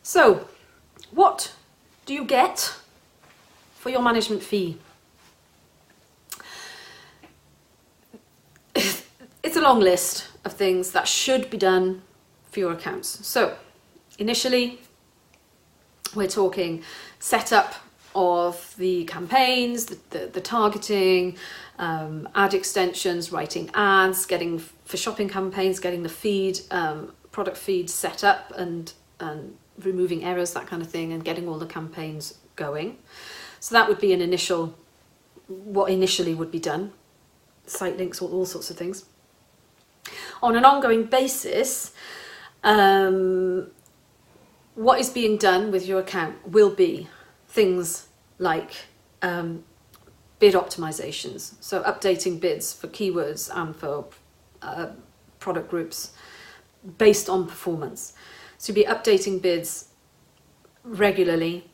So, what do you get for your management fee? It's a long list of things that should be done for your accounts. So, initially, we're talking setup of the campaigns, the targeting, ad extensions, writing ads, getting for shopping campaigns, getting the feed, product feed set up and removing errors, that kind of thing, and getting all the campaigns going. So that would be an initial, what initially would be done. Site links, all sorts of things. On an ongoing basis, what is being done with your account will be things like bid optimisations, so updating bids for keywords and for product groups based on performance. So you'll be updating bids regularly,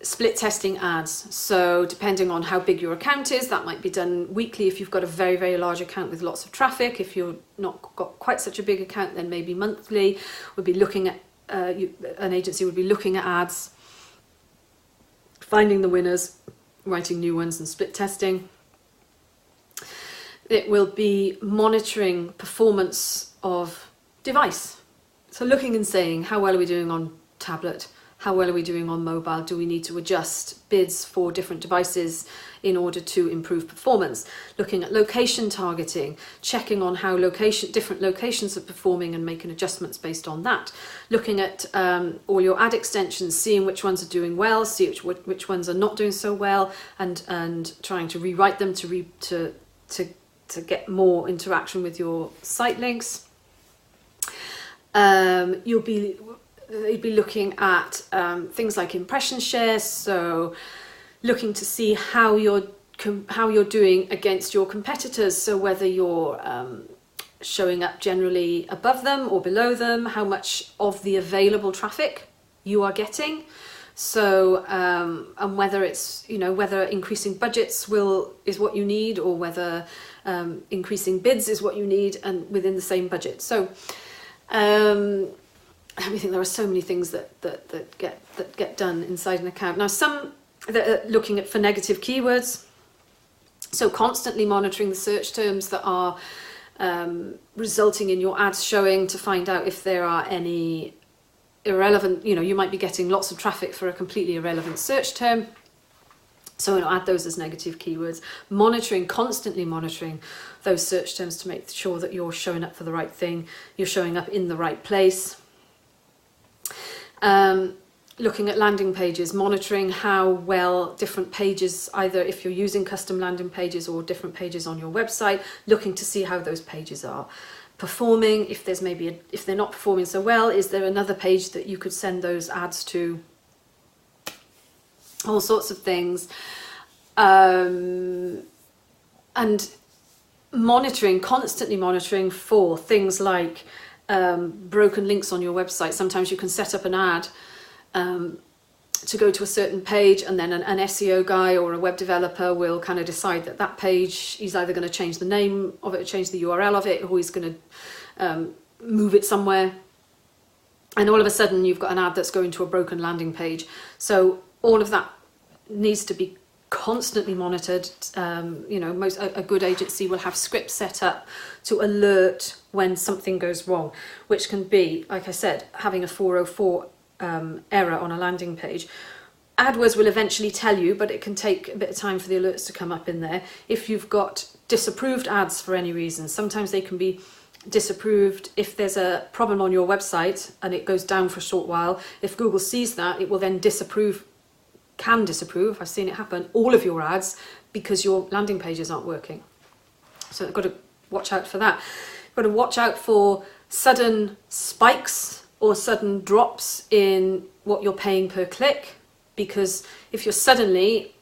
split testing ads. So depending on how big your account is, that might be done weekly if you've got a very, very large account with lots of traffic. If you're not got quite such a big account, then maybe monthly. We'll be looking at, an agency would be looking at ads, finding the winners, writing new ones and split testing. It will be monitoring performance of device. So looking and saying, how well are we doing on tablet? How well are we doing on mobile? Do we need to adjust bids for different devices in order to improve performance? Looking at location targeting, checking on how different locations are performing and making adjustments based on that. Looking at all your ad extensions, seeing which ones are doing well, see which ones are not doing so well, and trying to rewrite them to get more interaction with your site links. You'd be looking at things like impression shares, so looking to see how you're doing against your competitors, so whether you're showing up generally above them or below them, how much of the available traffic you are getting, so and whether it's, whether increasing budgets is what you need, or whether increasing bids is what you need, and within the same budget. So I think there are so many things that get done inside an account. Now, some that are looking for negative keywords, so constantly monitoring the search terms that are resulting in your ads showing, to find out if there are any irrelevant, you might be getting lots of traffic for a completely irrelevant search term. So add those as negative keywords. Constantly monitoring those search terms to make sure that you're showing up for the right thing, you're showing up in the right place. Looking at landing pages, monitoring how well different pages, either if you're using custom landing pages or different pages on your website, looking to see how those pages are performing. If there's if they're not performing so well, is there another page that you could send those ads to? All sorts of things. And constantly monitoring for things like broken links on your website. Sometimes you can set up an ad to go to a certain page, and then an SEO guy or a web developer will kind of decide that page, he's either going to change the name of it or change the URL of it, or he's going to move it somewhere, and all of a sudden you've got an ad that's going to a broken landing page. So all of that needs to be constantly monitored. A good agency will have scripts set up to alert when something goes wrong, which can be, like I said, having a 404 error on a landing page. AdWords will eventually tell you, but it can take a bit of time for the alerts to come up in there. If you've got disapproved ads for any reason, sometimes they can be disapproved if there's a problem on your website and it goes down for a short while. If Google sees that, it will then can disapprove, I've seen it happen, all of your ads because your landing pages aren't working. So you've got to watch out for that. You've got to watch out for sudden spikes or sudden drops in what you're paying per click, because if you're suddenly,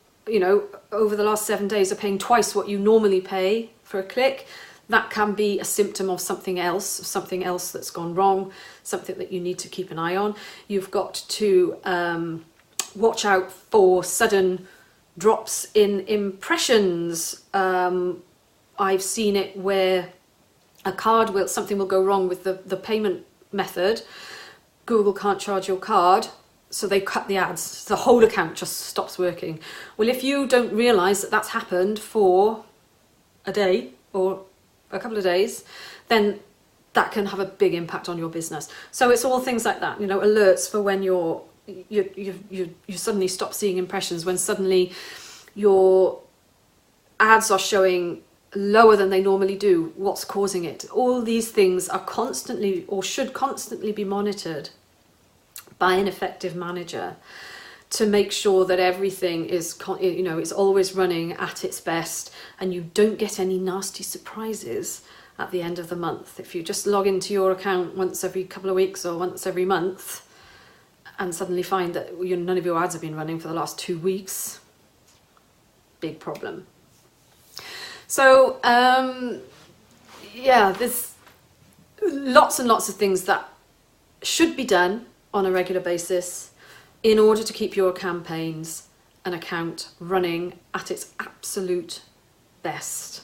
over the last 7 days are paying twice what you normally pay for a click, that can be a symptom of something else that's gone wrong, something that you need to keep an eye on. You've got to watch out for sudden drops in impressions. I've seen it where something will go wrong with the payment method. Google can't charge your card, so they cut the ads. The whole account just stops working. Well, if you don't realise that that's happened for a day or a couple of days, then that can have a big impact on your business. So it's all things like that, you know, alerts for when you suddenly stop seeing impressions, when suddenly your ads are showing lower than they normally do. What's causing it? All these things are constantly, or should constantly be monitored by an effective manager to make sure that everything is, you know, it's always running at its best, and you don't get any nasty surprises at the end of the month. If you just log into your account once every couple of weeks or once every month and suddenly find that none of your ads have been running for the last 2 weeks, big problem. So yeah, there's lots and lots of things that should be done on a regular basis in order to keep your campaigns and account running at its absolute best.